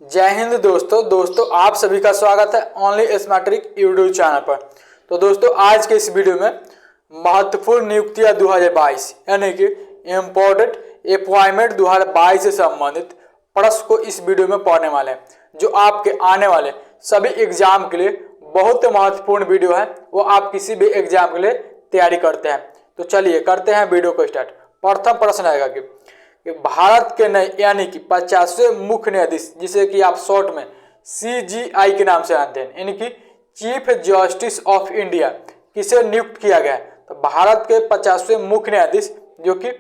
जय हिंद दोस्तों आप सभी का स्वागत है only smart trick YouTube channel पर। तो दोस्तों आज के इस वीडियो में महत्वपूर्ण नियुक्तियां 2022 यानी कि इम्पोर्टेंट अपॉइंटमेंट 2022 से संबंधित प्रश्न को इस वीडियो में पढ़ने वाले हैं, जो आपके आने वाले सभी एग्जाम के लिए बहुत महत्वपूर्ण वीडियो है। वो आप किसी भी एग्जाम के लिए तैयारी करते हैं। तो चलिए करते हैं वीडियो को स्टार्ट। प्रथम प्रश्न आएगा कि भारत के नए यानी कि 50वें मुख्य न्यायाधीश, जिसे कि आप शॉर्ट में CJI के नाम से जानते हैं, यानी कि चीफ जस्टिस ऑफ इंडिया, किसे नियुक्त किया गया है? तो भारत के 50वें मुख्य न्यायाधीश जो कि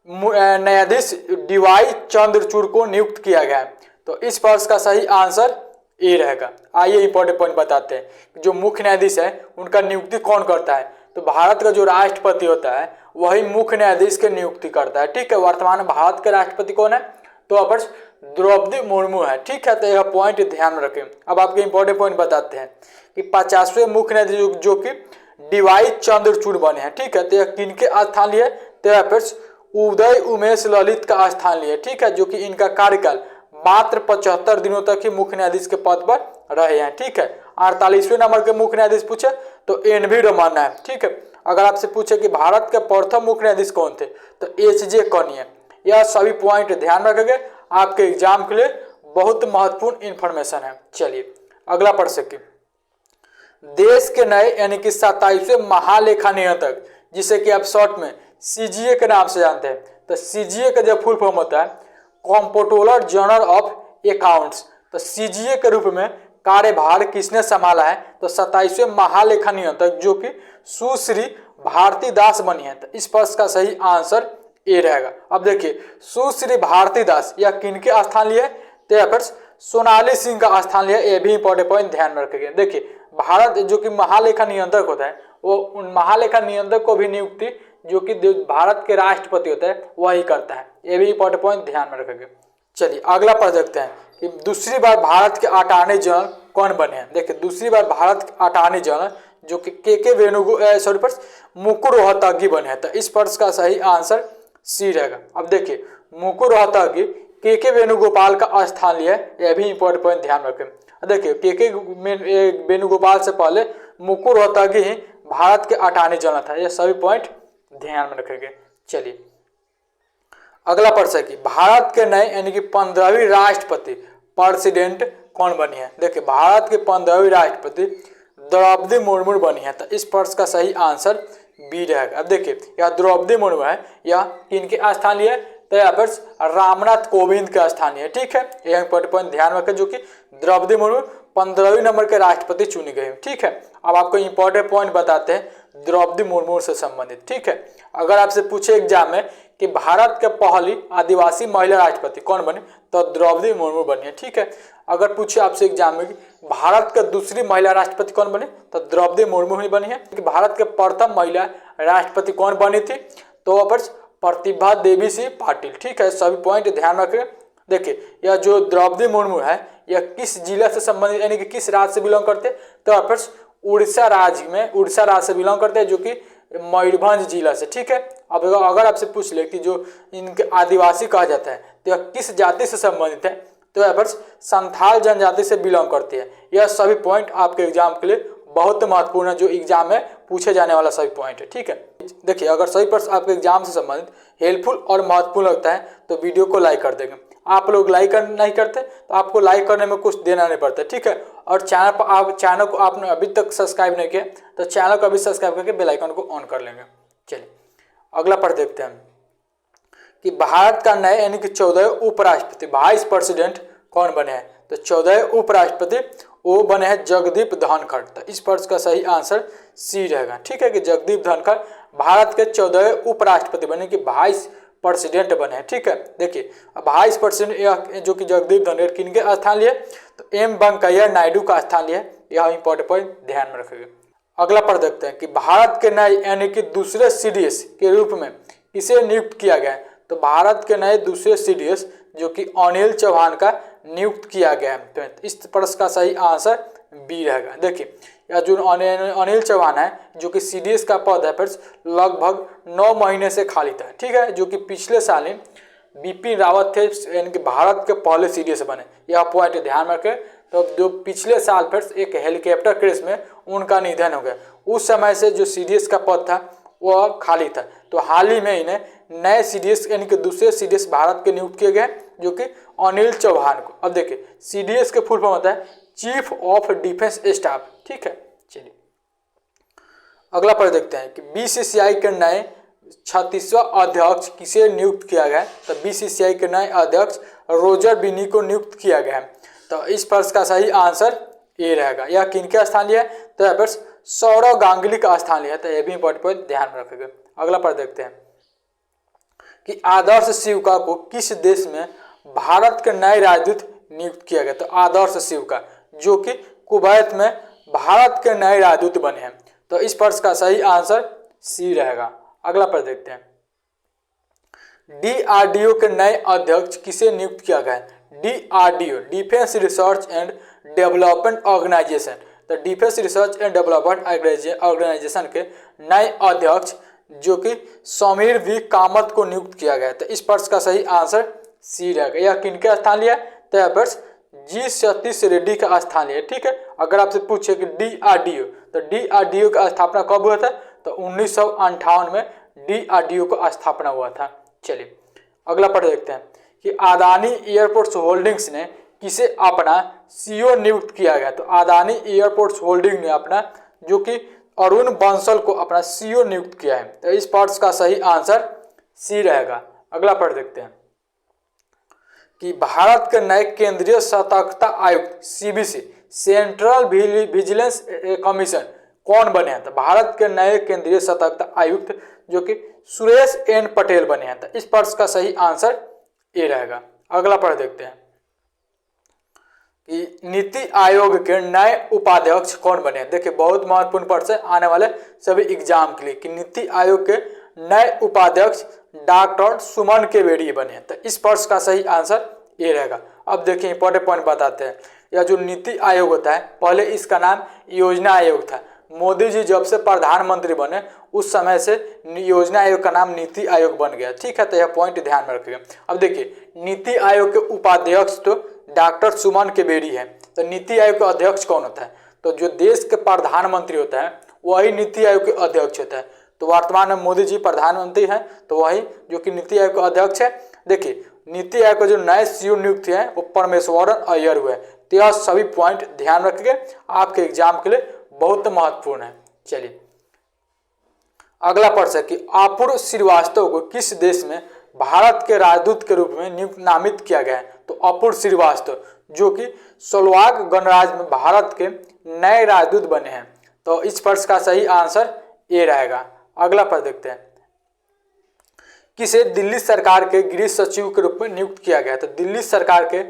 न्यायाधीश DY चंद्रचूड़ को नियुक्त किया गया है। तो इस प्रश्न का सही आंसर ए रहेगा। आइए इंपॉर्टेंट पॉइंट बताते हैं। जो मुख्य न्यायाधीश है उनका नियुक्ति कौन करता है? तो भारत का जो राष्ट्रपति होता है वही मुख्य न्यायाधीश की नियुक्ति करता है। ठीक है, वर्तमान में भारत के राष्ट्रपति कौन है? तो अब द्रौपदी मुर्मू है। ठीक है, तो यह पॉइंट ध्यान में रखें। अब आपके इंपॉर्टेंट पॉइंट बताते हैं कि 50वें मुख्य न्यायाधीश जो कि DY चंद्रचूड़ बने हैं। ठीक है, तो यह किनके स्थान लिए? तो फिर उदय उमेश ललित का स्थान लिए। ठीक है, जो कि इनका कार्यकाल मात्र 75 दिनों तक ही मुख्य न्यायाधीश के पद पर रहे हैं। ठीक है, 48वें नंबर के मुख्य न्यायाधीश पूछे तो NV रमन्ना है। ठीक है, अगर आपसे पूछे कि भारत के प्रथम मुख्य न्यायाधीश कौन थे तो HJ कौनी है। यह सभी पॉइंट ध्यान रखेंगे, आपके एग्जाम के लिए बहुत महत्वपूर्ण इंफॉर्मेशन है। चलिए अगला प्रश्न की देश के नए यानी कि 27वें महालेखा नियंत्रक, जिसे कि आप शॉर्ट में CGA के नाम से जानते हैं। तो CGA का जो फुल फॉर्म होता है कंट्रोलर जनरल ऑफ अकाउंट्स। तो CGA के रूप में कार्यभार किसने संभाला है? तो 27वें महालेखा नियंत्रक जो कि सुश्री भारती दास बनी है। तो इस प्रश्न का सही आंसर ए रहेगा। अब देखिए सुश्री भारती दास या किनके स्थान लिए? तो फिर सोनाली सिंह का स्थान लिया। ये भी इंपॉर्टेंट पॉइंट ध्यान में रखेंगे। देखिए भारत जो कि महालेखा नियंत्रक होता है वो उन महालेखा नियंत्रक को भी नियुक्ति जो कि भारत के राष्ट्रपति होता है वही करता है। ये भी इंपॉर्टेंट पॉइंट ध्यान में रखेंगे। चलिए अगला प्रश्न देखते हैं कि दूसरी बार भारत के अटॉर्नी जनरल कौन बने हैं? देखिए दूसरी बार भारत के अटॉर्नी जनरल जो कि के मुकुल रोहतगी बने हैं। तो इस प्रश्न का सही आंसर सी रहेगा। अब देखिए मुकुल रोहतगी के वेणुगोपाल का स्थान लिया है। यह भी इंपॉर्टेंट पॉइंट ध्यान रखें। देखिए के वेणुगोपाल से पहले मुकुल रोहतगी ही भारत के अटॉर्नी जनरल था। यह सभी पॉइंट ध्यान में रखेंगे। चलिए अगला प्रश्न की भारत के नए यानी कि 15वीं राष्ट्रपति प्रेसिडेंट कौन बनी है? देखिए भारत के 15वीं राष्ट्रपति द्रौपदी मुर्मू बनी है। तो इस प्रश्न का सही आंसर बी रहेगा। अब देखिए यह द्रौपदी मुर्मू है, यह किनके स्थान लिए? तो यहाँ पर रामनाथ कोविंद का स्थान है। ठीक है, यह इंपॉर्टेंट पॉइंट ध्यान रखें जो कि द्रौपदी मुर्मू 15वीं नंबर के राष्ट्रपति चुनी गई। ठीक है, अब आपको इंपॉर्टेंट पॉइंट बताते हैं द्रौपदी मुर्मू से संबंधित। ठीक है, अगर आपसे पूछे एग्जाम में कि भारत के पहली आदिवासी महिला राष्ट्रपति कौन बनी? तो द्रौपदी मुर्मू बनी है। ठीक है, अगर पूछे आपसे एग्जाम में कि भारत के दूसरी महिला राष्ट्रपति कौन बनी? तो द्रौपदी मुर्मू ही बनी है। कि भारत के प्रथम महिला राष्ट्रपति कौन बनी थी? तो प्रतिभा देवी सिंह पाटिल। ठीक है, सभी पॉइंट ध्यान रखें। देखिए यह जो द्रौपदी मुर्मू है यह किस जिला से संबंधित यानी कि किस राज्य से बिलोंग करते हैं? तो उड़ीसा राज्य में उड़ीसा राज्य से बिलोंग करते हैं, जो कि मयूरभंज जिला से। ठीक है, अब अगर आपसे पूछ ले कि जो इनके आदिवासी कहा जाता है तो यह किस जाति से संबंधित है? तो यहाँ पर संथाल जनजाति से बिलोंग करती है। यह सभी पॉइंट आपके एग्जाम के लिए बहुत महत्वपूर्ण है, जो एग्जाम में पूछे जाने वाला सभी पॉइंट है। ठीक है, देखिए अगर सभी प्रश्न आपके एग्जाम से संबंधित हेल्पफुल और महत्वपूर्ण लगता है तो वीडियो को लाइक कर देंगे। आप लोग लाइक नहीं करते तो आपको लाइक करने में कुछ देना नहीं पड़ता। ठीक है, और चैनल को आपने अभी तक सब्सक्राइब नहीं किया तो चैनल को अभी सब्सक्राइब करके बेल आइकन को ऑन कर लेंगे। चलिए अगला प्रश्न देखते हैं कि भारत का नए यानी कि 14 उपराष्ट्रपति वाइस प्रेसिडेंट कौन बने हैं? तो 14 उपराष्ट्रपति वो बने हैं जगदीप धनखड़। तो इस प्रश्न का सही आंसर सी रहेगा। ठीक है, कि जगदीप धनखड़ भारत के 14 उपराष्ट्रपति बने कि वाइस प्रेसिडेंट बने हैं। ठीक है, देखिए वाइस प्रेसिडेंट जो कि जगदीप धनखड़ किनके स्थान लिए? तो M वेंकैया नायडू का स्थान लिए। यह इंपॉर्टेंट पॉइंट ध्यान में रखेंगे। अगला प्रश्न देखते हैं कि भारत के नए यानी कि दूसरे CDS के रूप में किसे नियुक्त किया गया है? तो भारत के नए दूसरे CDS जो कि अनिल चौहान का नियुक्त किया गया है। तो इस प्रश्न का सही आंसर बी रहेगा। देखिए यह जो अनिल चौहान है जो कि CDS का पद है फिर लगभग 9 महीने से खाली था। ठीक है, जो कि पिछले साल बिपिन रावत थे, यानी कि भारत के पहले सीडीएस बने, यह पॉइंट ध्यान में रखें। तो जो पिछले साल फिर एक हेलीकॉप्टर क्रैश में उनका निधन हो गया, उस समय से जो सीडीएस का पद था वह खाली था। तो हाल ही में इन्हें नए सीडीएस यानी कि दूसरे सीडीएस भारत के नियुक्त किए गए, जो कि अनिल चौहान को। अब देखिए सीडीएस के फुल फॉर्म होता है चीफ ऑफ डिफेंस स्टाफ, ठीक है। चलिए अगला पर देखते हैं कि बीसीसीआई के नए 36वां अध्यक्ष किसे नियुक्त किया गया है। तो बीसीसीआई के नए अध्यक्ष रोजर बिनी को नियुक्त किया गया है। तो इस प्रश्न का सही आंसर ए रहेगा। यह किनके स्थान लिया है, तो यहाँ पर सौरव गांगुली का स्थान लिया है। तो यह भी इंपॉर्टेंट पॉइंट ध्यान में रखेंगे। अगला पर देखते हैं कि आदर्श शिवका को किस देश में भारत के नए राजदूत नियुक्त किया गया। तो आदर्श शिवका जो कि कुवैत में भारत के नए राजदूत बने हैं। तो इस प्रश्न का सही आंसर सी रहेगा। अगला पर देखते हैं डीआरडीओ के नए अध्यक्ष किसे नियुक्त किया गया है। DRDO defence research and development organisation. तो defence research and development organisation के नए अध्यक्ष जो कि समीर वी कामत को नियुक्त किया गया है। तो इस प्रश्न का सही आंसर सी रहेगा। यह किनके स्थान लिया है, तो यहाँ पर जी सतीश रेड्डी का स्थान लिया, ठीक है। अगर आपसे पूछे कि डीआरडीओ, तो डीआरडीओ का स्थापना कब हुआ था, तो 1958 में डीआरडीओ का स्थापना हुआ था। चलिए अगला पढ़ देखते हैं कि अदानी एयरपोर्ट्स होल्डिंग्स ने किसे अपना सीईओ नियुक्त किया गया। तो अदानी एयरपोर्ट्स होल्डिंग ने अपना जो कि अरुण बंसल को अपना सीईओ नियुक्त किया है। तो इस पार्ट का सही आंसर सी रहेगा। अगला पढ़ देखते हैं कि भारत के नए केंद्रीय सतर्कता आयुक्त सीबीसी सेंट्रल विजिलेंस कमीशन कौन बने हैं। तो भारत के नए केंद्रीय सतर्कता आयुक्त जो कि सुरेश एन पटेल बने हैं। तो इस प्रश्न का सही आंसर ए रहेगा। अगला पढ़ देखते हैं कि नीति आयोग के नए उपाध्यक्ष कौन बने हैं। देखिए बहुत महत्वपूर्ण प्रश्न है आने वाले सभी एग्जाम के लिए कि नीति आयोग के नए उपाध्यक्ष डॉक्टर सुमन केवेड़ी बने हैं। तो इस प्रश्न का सही आंसर ए रहेगा। अब देखिए इंपॉर्टेंट पॉइंट बताते हैं। यह जो नीति आयोग होता है, पहले इसका नाम योजना आयोग था। मोदी जी जब से प्रधानमंत्री बने उस समय से योजना आयोग का नाम नीति आयोग बन गया, ठीक है। तो यह पॉइंट ध्यान में रखिएगा। अब देखिए नीति आयोग के उपाध्यक्ष तो डॉक्टर सुमन केवेड़ी है। तो नीति आयोग का अध्यक्ष कौन होता है, तो जो देश के प्रधानमंत्री होता है वही नीति आयोग के अध्यक्ष होता है। तो वर्तमान में मोदी जी प्रधानमंत्री हैं, तो वही जो कि नीति आयोग का अध्यक्ष है। देखिए नीति आयोग का जो नए सीईओ नियुक्त है वो परमेश्वरन अय्यर हुए। तो यह सभी पॉइंट ध्यान रखिए, आपके एग्जाम के लिए बहुत महत्वपूर्ण है। चलिए अगला प्रश्न है कि अपूर्व श्रीवास्तव को किस देश में भारत के राजदूत के रूप में नामित किया गया है। तो अपूर्व श्रीवास्तव जो कि स्लोवाक गणराज्य में भारत के नए राजदूत बने हैं। तो इस प्रश्न का सही आंसर ए रहेगा। अगला प्रश्न देखते हैं किसे दिल्ली सरकार के गृह सचिव के रूप में नियुक्त किया गया। तो दिल्ली सरकार के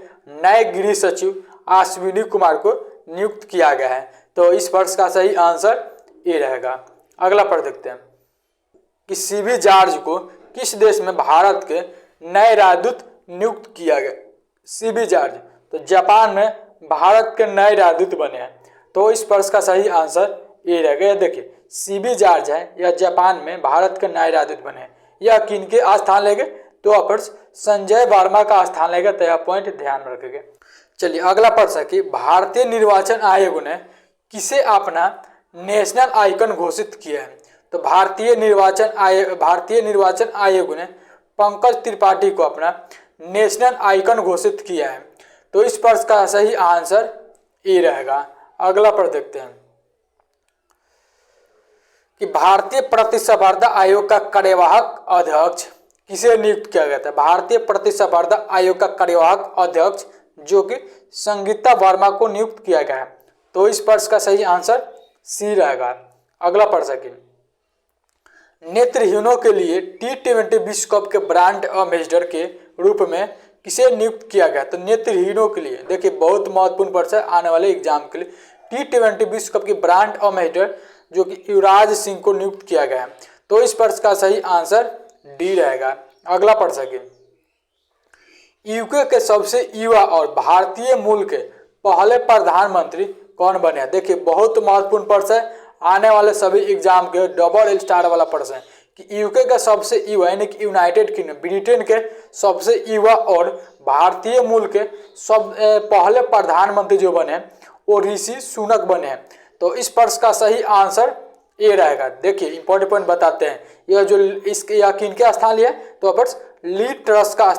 नए गृह सचिव अश्विनी कुमार को नियुक्त किया गया है। तो इस प्रश्न का सही आंसर ए रहेगा। अगला प्रश्न देखते हैं कि सीबी जॉर्ज को किस देश में भारत के नए राजदूत नियुक्त किया गया। सीबी जॉर्ज तो जापान में भारत के नए राजदूत बने हैं। तो इस प्रश्न का सही आंसर ए रहेगा। देखिए सीबी जॉर्ज है या जापान में भारत के नए राजदूत बने हैं। यह किनके स्थान लेंगे, तो अपन संजय वर्मा का स्थान लेगा। तो यह पॉइंट ध्यान में रखेंगे। चलिए अगला प्रश्न है कि भारतीय निर्वाचन आयोग ने किसे अपना नेशनल आइकन घोषित किया है। तो भारतीय निर्वाचन आयोग ने पंकज त्रिपाठी को अपना नेशनल आइकन घोषित किया है। तो इस प्रश्न का सही आंसर ए रहेगा। अगला प्रश्न देखते हैं कि भारतीय प्रतिस्पर्धा आयोग का कार्यवाहक अध्यक्ष किसे नियुक्त किया गया था। भारतीय प्रतिस्पर्धा आयोग का कार्यवाहक अध्यक्ष जो कि संगीता वर्मा को नियुक्त किया गया है। तो इस प्रश्न का सही आंसर सी रहेगा। अगला प्रश्न है नेत्रहीनों के लिए T20 विश्व कप के ब्रांड एम्बेसडर के रूप में किसे नियुक्त किया गया। तो नेत्रहीनों के लिए देखिए बहुत महत्वपूर्ण प्रश्न है आने वाले एग्जाम के लिए। T20 विश्व कप के ब्रांड एम्बेसडर जो कि युवराज सिंह को नियुक्त किया गया है। तो इस प्रश्न का सही आंसर डी रहेगा। अगला प्रश्न है यूके के सबसे युवा और भारतीय मूल के पहले प्रधानमंत्री कौन बने हैं। देखिए बहुत महत्वपूर्ण प्रश्न है आने वाले सभी एग्जाम के डबल स्टार वाला प्रश्न है कि यूके का सबसे युवा यानी कि यूनाइटेड किंगडम ब्रिटेन के सबसे युवा और भारतीय मूल के सब पहले प्रधानमंत्री जो बने वो ऋषि सुनक बने हैं। तो इस प्रश्न का सही आंसर ए रहेगा। देखिए इंपॉर्टेंट पॉइंट बताते हैं, यह जो इसके या किन के स्थान लिए तो लिज ट्रस का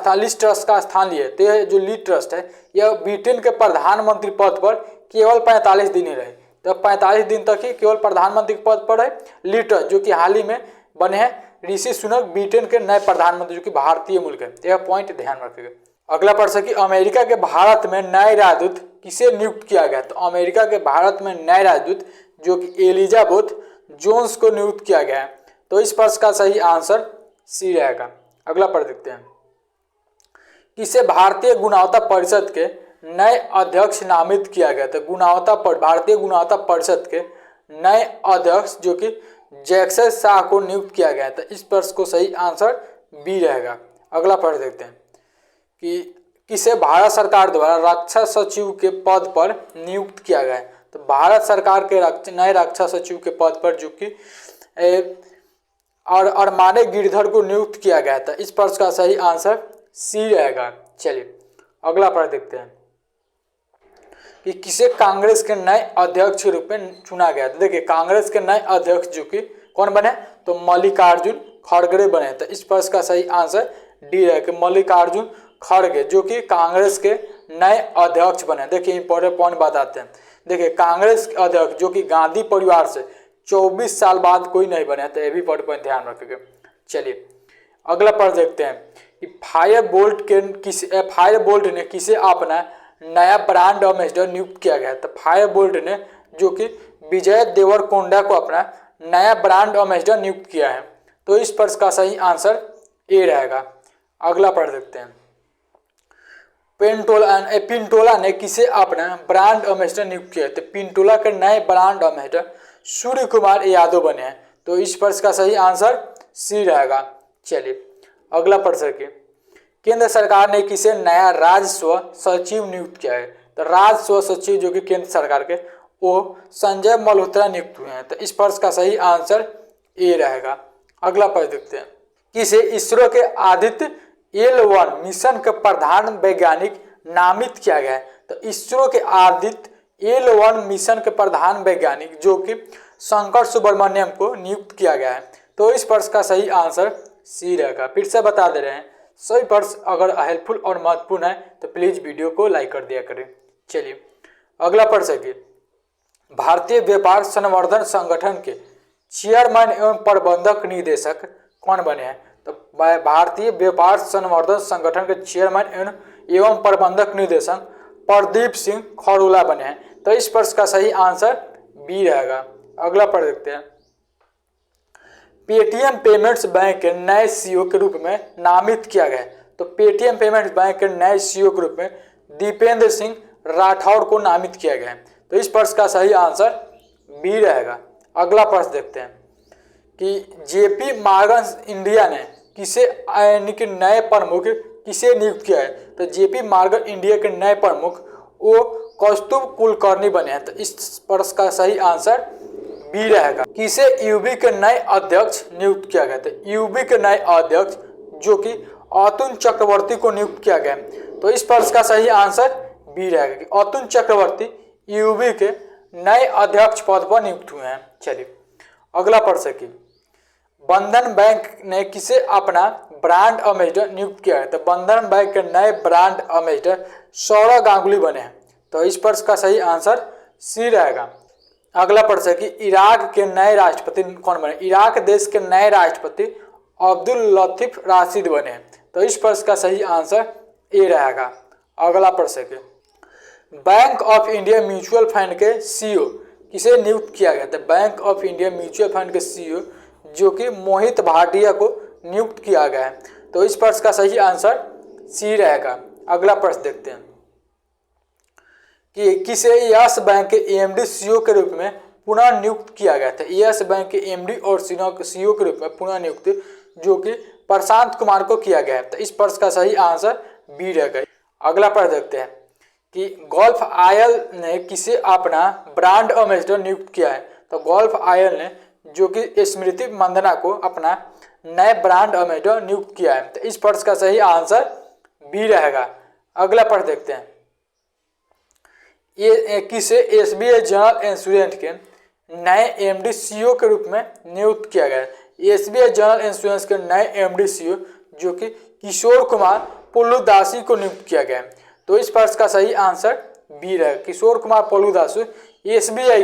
स्थान लिए। तो यह जो लिज ट्रस्ट है यह ब्रिटेन के प्रधानमंत्री पद पर केवल 45 दिन ही रहे। तो 45 दिन तक ही केवल प्रधानमंत्री के पद पर है लिज ट्रस, जो कि हाल ही में बने हैं ऋषि सुनक ब्रिटेन के नए प्रधानमंत्री जो कि भारतीय मूल के। यह पॉइंट ध्यान रखिएगा। अगला प्रश्न कि अमेरिका के भारत में नए राजदूत किसे नियुक्त किया गया। तो अमेरिका के भारत में नए राजदूत जो कि एलिजाबेथ जोन्स को नियुक्त किया गया है। तो इस प्रश्न का सही आंसर सी रहेगा। अगला प्रश्न देखते हैं, किसे भारतीय गुणवत्ता परिषद के नए अध्यक्ष नामित किया गया। तो भारतीय गुणवत्ता परिषद के नए अध्यक्ष जो कि जैक्सन शाह को नियुक्त किया गया। तो इस प्रश्न को सही आंसर बी रहेगा। अगला प्रश्न देखते हैं कि किसे भारत सरकार द्वारा रक्षा सचिव के पद पर नियुक्त किया गया है। तो भारत सरकार के नए रक्षा सचिव के पद पर जो कि और अरमाने गिरधर को नियुक्त किया गया था। इस प्रश्न का सही आंसर सी रहेगा। चलिए अगला प्रश्न देखते हैं कि किसे कांग्रेस के नए अध्यक्ष के रूप में चुना गया। तो देखिए कांग्रेस के नए अध्यक्ष जो कि कौन बने तो मल्लिकार्जुन खड़गे बने। तो इस प्रश्न का सही आंसर डी रहेगा, मल्लिकार्जुन खड़गे जो कि कांग्रेस के नए अध्यक्ष बने। देखिए इंपॉर्टेंट पॉइंट बताते हैं। देखिए कांग्रेस के अध्यक्ष जो कि गांधी परिवार से 24 साल बाद कोई नहीं बने। तो ये भी पॉइंट ध्यान रखेंगे। चलिए अगला प्रश्न देखते हैं कि फायरबोल्ट ने किसे अपना नया ब्रांड एम्बेसडर नियुक्त किया गया। तो फायरबोल्ट ने जो कि विजय देवरकोंडा को अपना नया ब्रांड एम्बेसडर नियुक्त किया है। तो इस प्रश्न का सही आंसर ए रहेगा। अगला प्रश्न देखते हैं, पिंटोला ने किसे अपना ब्रांड एम्बेसडर नियुक्त किया। तो पिंटोला के नए ब्रांड एम्बेसडर सूर्य कुमार यादव बने हैं। तो इस प्रश्न का सही आंसर सी रहेगा। चलिए अगला प्रश्न के केंद्र सरकार ने किसे नया राजस्व सचिव नियुक्त किया है। तो राजस्व सचिव जो कि केंद्र सरकार के वो संजय मल्होत्रा नियुक्त हुए हैं। तो इस प्रश्न का सही आंसर ए रहेगा। अगला प्रश्न देखते हैं, किसे इसरो के आदित्य L1 मिशन के प्रधान वैज्ञानिक नामित किया गया है। तो इसरो के आदित्य L1 मिशन के प्रधान वैज्ञानिक जो कि शंकर सुब्रमण्यम को नियुक्त किया गया है। तो इस प्रश्न का सही आंसर सी रहेगा। फिर से बता दे रहे हैं, सभी प्रश्न अगर हेल्पफुल और महत्वपूर्ण है तो प्लीज वीडियो को लाइक कर दिया करें। चलिए अगला प्रश्न है, भारतीय व्यापार संवर्धन संगठन के चेयरमैन एवं प्रबंधक निदेशक कौन बने हैं। तो भारतीय व्यापार संवर्धन संगठन के चेयरमैन एवं प्रबंधक निदेशक प्रदीप सिंह खरोला बने हैं। तो इस प्रश्न का सही आंसर बी रहेगा। अगला प्रश्न देखते हैं, पेटीएम पेमेंट्स बैंक के नए सीईओ के रूप में नामित किया गया। तो पेटीएम पेमेंट्स बैंक के नए सीईओ के रूप में दीपेंद्र सिंह राठौर को नामित किया गया है। तो इस प्रश्न का सही आंसर बी रहेगा। अगला प्रश्न देखते हैं कि जेपी मॉर्गन इंडिया ने किसे यानी कि नए प्रमुख किसे नियुक्त किया है। तो जेपी मॉर्गन इंडिया के नए प्रमुख वो कौस्तुभ कुलकर्णी बने हैं। तो इस प्रश्न का सही आंसर बी रहेगा। किसे यूबी के नए अध्यक्ष नियुक्त किया गया। तो यूबी के नए अध्यक्ष जो कि अतुल चक्रवर्ती को नियुक्त किया गया। तो इस प्रश्न का सही आंसर बी रहेगा कि अतुल चक्रवर्ती यूबी के नए अध्यक्ष पद पर नियुक्त हुए हैं। चलिए अगला प्रश्न की बंधन बैंक ने किसे अपना ब्रांड एम्बेसडर नियुक्त किया है। तो बंधन बैंक के नए ब्रांड एम्बेसडर सौरव गांगुली बने हैं। तो इस प्रश्न का सही आंसर सी रहेगा। अगला प्रश्न है कि इराक के नए राष्ट्रपति कौन बने। इराक देश के नए राष्ट्रपति अब्दुल लतीफ राशिद बने हैं। तो इस प्रश्न का सही आंसर ए रहेगा। अगला प्रश्न है bank of India mutual fund के सीईओ किसे नियुक्त किया गया। तो bank of India mutual fund के सीईओ जो कि मोहित भाटिया को नियुक्त किया गया है। तो इस प्रश्न का सही आंसर सी रहेगा। अगला प्रश्न देखते हैं कि किसे यस बैंक के एमडी सीईओ के रूप में पुनः नियुक्त किया गया था। यस बैंक के एमडी और सीईओ के रूप में पुनः नियुक्त जो कि प्रशांत कुमार को किया गया है। तो इस प्रश्न का सही आंसर बी रहेगा। अगला प्रश्न देखते हैं कि गोल्फ आयल ने किसे अपना ब्रांड एम्बेसडर नियुक्त किया है। तो गोल्फ आयल ने जो कि स्मृति मंदना को अपना नए ब्रांड एम्बेसडर नियुक्त किया है। तो इस प्रश्न का सही आंसर बी रहेगा। अगला प्रश्न देखते हैं। ये किसे एसबीआई जनरल इंश्योरेंस के नए एमडी सीईओ के रूप में नियुक्त किया गया है। एसबीआई जनरल इंश्योरेंस के नए एमडी सीईओ जो कि किशोर कुमार पोल्लुदासी को नियुक्त किया गया है। तो इस प्रश्न का सही आंसर बी रहेगा। Kishore Kumar पोल्लुदासी SBI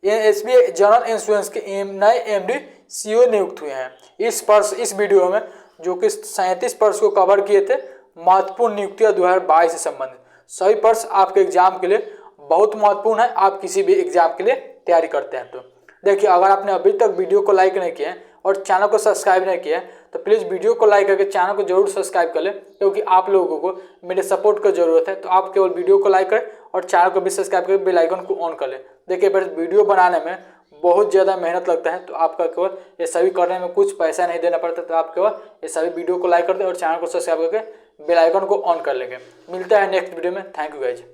general insurance के नए एमडी सीईओ नियुक्त हुए हैं। इस वीडियो में जो कि 37 प्रश्न को कवर किए थे महत्वपूर्ण नियुक्तियां 2022 से संबंधित। सभी प्रश्न आपके एग्जाम के लिए बहुत महत्वपूर्ण है। आप किसी भी एग्जाम के लिए तैयारी करते हैं तो देखिए, अगर आपने अभी तक वीडियो को लाइक नहीं किया है और चैनल को सब्सक्राइब नहीं किया है तो प्लीज़ वीडियो को लाइक करके चैनल को जरूर सब्सक्राइब कर लें, क्योंकि आप लोगों को मेरे सपोर्ट की जरूरत है। तो आप केवल वीडियो को लाइक करें और चैनल को भी सब्सक्राइब करके बेल आइकन को ऑन कर लें। देखिए, वीडियो बनाने में बहुत ज़्यादा मेहनत लगता है, तो आपका केवल ये सभी करने में कुछ पैसा नहीं देना पड़ता। तो आप केवल ये सभी वीडियो को लाइक कर दें और चैनल को सब्सक्राइब करके बेल आइकन को ऑन कर लेंगे। मिलता है नेक्स्ट वीडियो में। Thank you guys.